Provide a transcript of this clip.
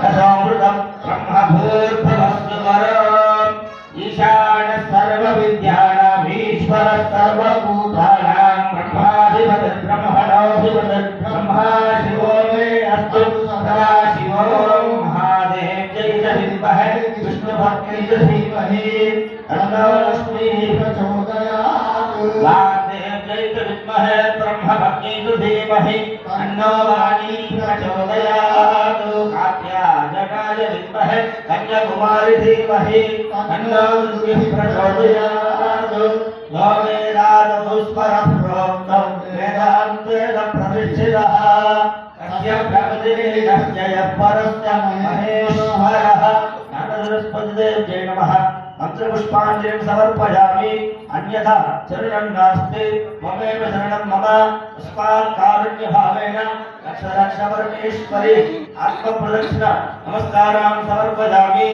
तथामृतं ब्रह्मभूर्भुवस्सुवरम् ईशान सर्वविद्यानामीश्वर सर्वभूतानां ब्रह्माधिपतिः ब्रह्मणोऽधिपतिः ब्रह्मा शिवो मे अस्तु सदा शिवो महादेव जय विद्महे विष्णुभक्ति धीमहि तन्नो लक्ष्मीः प्रचोदयात् वाग्देव जय विद्महे ब्रह्मभक्ति धीमहि तन्नो वाणी प्रचोदयात् कात्यायनाय विद्महे कन्याकुमारी धीमहि तन्नो दुर्गे प्रचोदयात् यो वेदादौ स्मरः प्रोक्तं वेदान्तेन प्रतिष्ठितः तस्य प्रकृतिर्जय परस्य महेश्वरः नारदबृहस्पतिदेव्यै नमः मंत्रपुष्पाञ्जलिं समर्पयामि अन्यथा शरणं नास्ति ममेव शरणं मम तस्मात् कारुण्यभावेन रक्ष रक्ष परमेश्वरी आत्मप्रदक्षिण नमस्कारान् समर्पयामि।